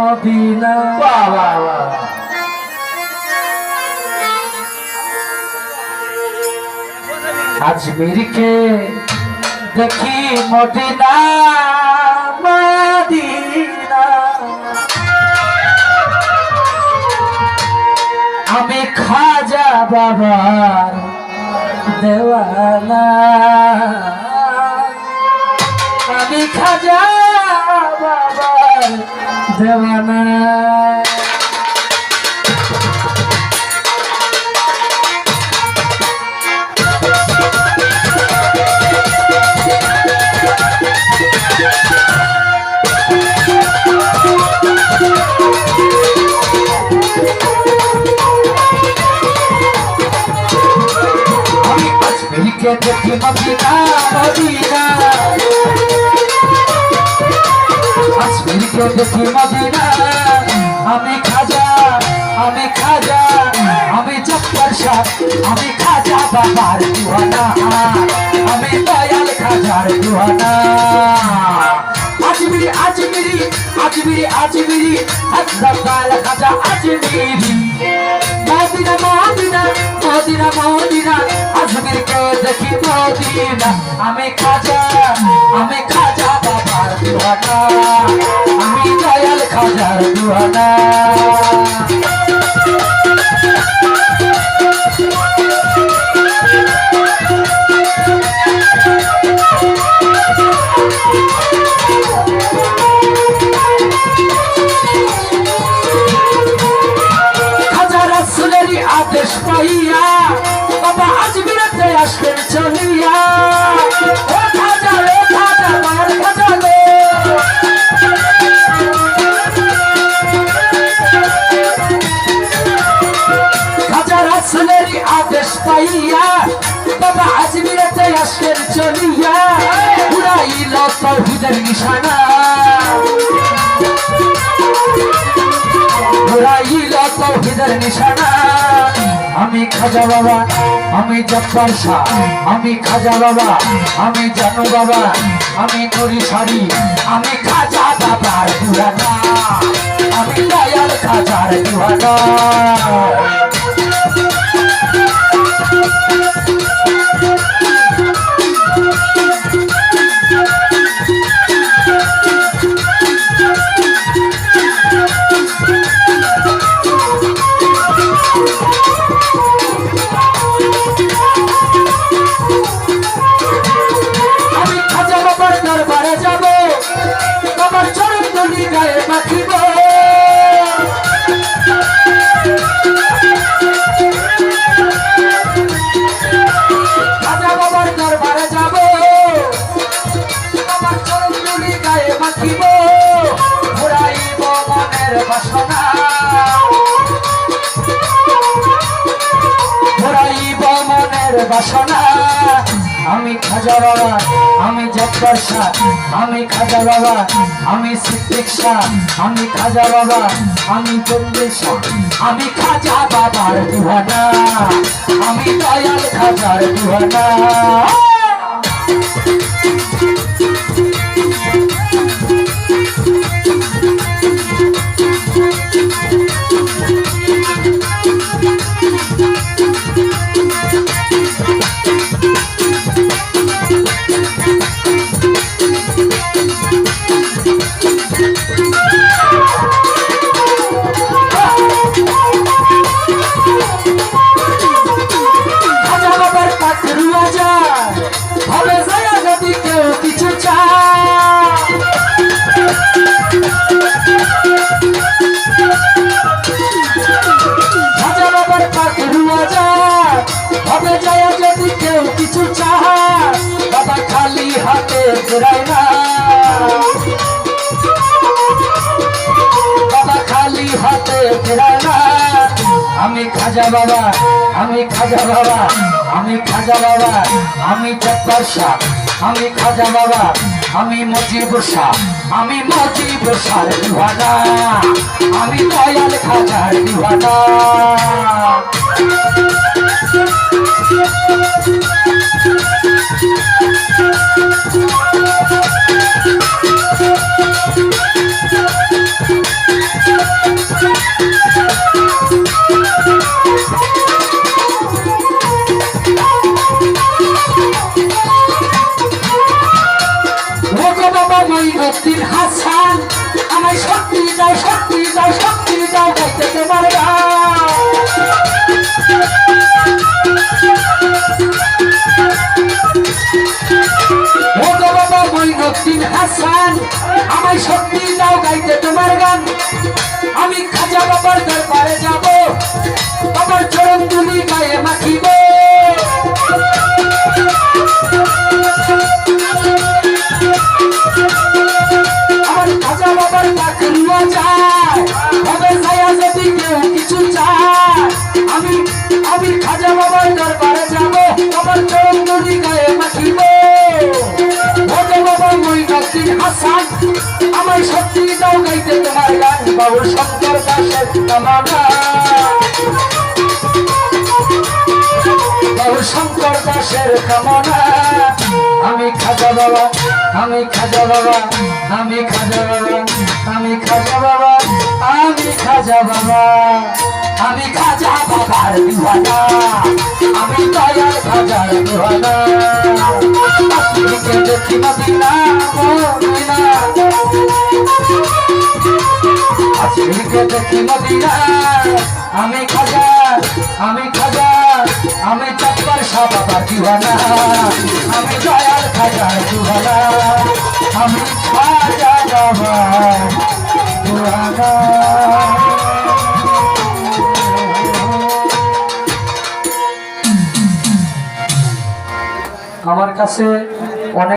Medina. বাবা বাবা আজমিরকে দেখি মদিনা মদিনা, আমি খাজা বাবার দেওয়ানা, আমি খাজা বাবার দেওয়ানা। আমি আজমিরকে দেখি মদিনা মদিনা, আজমিরকে দেখি মদিনা, আমি খাজা আমি জব্বার শাহ, আমি খাজা বাবার দিওয়ানা, আমি দয়াল খাজার দিওয়ানা। Ajmeri Ajmeri Ajmeri Ajmeri Hazrat Khwaja Ajmeri, Medina Medina Medina Medina, আজমিরকে দেখি মদিনা, আমি খাজা বাবার দিওয়ানা, আমি দয়াল খাজার দিওয়ানা। খাজা রাসূলেরই আদেশ পাইয়া বাবা আজমিরেতে আসবেন চলিয়া, ও খাজা আমার খাজা গো, খাজা রাসূলেরই আদেশ পাইয়া বাবা আজমিরেতে আসবেন চলিয়া, উড়াইল তাওহীদের নিশানা, উড়াইল তাওহীদের নিশানা। আমি খাজা বাবা আমি জব্বার শাহ, আমি খাজা বাবা আমি জানু বাবা, আমি নুরি শাড়ি, আমি খাজা বাবার দিওয়ানা, আমি দয়াল খাজার দিওয়ানা। আমি খাজা বাবার দরবারে যাব, বাবার চরণ ধুলি গায়ে মাখিব, খাজা বাবার দরবারে যাব, বাবার চরণ ধুলি গায়ে মাখিব, ঘুরাইব মনের বাসনা, ঘুরাইব মনের বাসনা। আমি খাজা বাবা আমি জব্বার শাহ, আমি খাজা বাবা আমি সিদ্দিক শাহ, আমি খাজা বাবা আমি জঙ্গি শাহ, আমি খাজা বাবার দিওয়ানা, আমি দয়াল খাজার দিওয়ানা। খাজা বাবার পাখরুয়া যায় ভাবে যায় যদি কেউ কিছু চায়, খাজা বাবার পাখরুয়া যায় ভাবে যায় যদি কেউ কিছু চায়, বাবা খালি হাতে ফেরায় না, বাবা খালি হাতে ফেরায় না। আমি খাজা বাবা আমি খাজা বাবা আমি খাজা বাবা আমি জব্বার শাহ, আমি খাজা বাবা আমি মুজিব শাহ, আমি মুজিব শাহর দিওয়ানা, আমি দয়াল খাজার দিওয়ানা। হাসান আমায় শক্তি দাও শক্তি দাও শক্তি দাও গাইতে তোমার গান ও গো বাবা মঈনুদ্দিন হাসান আমায় শক্তি দাও গাইতে তোমার গান আমি খাজা বাবার দরবারে যাব বাবার চরণ ধুলি গায়ে মাখিব আমার খাজা বাবার চাকরিও চায় তবে ছায়া যদি কেউ কিছু চায় আমি খাজা বাবার দরবারে যাব বাবার চরণ ধুলি গায়ে মাখিব ও গো বাবা মঈনুদ্দিন হাসান আমায় শক্তি দাও গাইতে তোমার গান বাবুর শঙ্কর দাসের কামনা বাবুর শঙ্কর দাসের কামনা আমি খাজা বাবা আমি খাজা বাবা আমি খাজা বাবা আমি খাজা বাবা আমি খাজা বাবা আমি খাজা বাবার দিওয়ানা আমি দয়াল খাজার দিওয়ানা দেখি মদিনা মদিনা আজকে দেখি মদিনা আমি খাজা আমি চপ্পর শাহ বাবার দিওয়ানা আমি দয়াল খাজার দিওয়ানা আমি খাজা বাবার দিওয়ানা আমার কাছে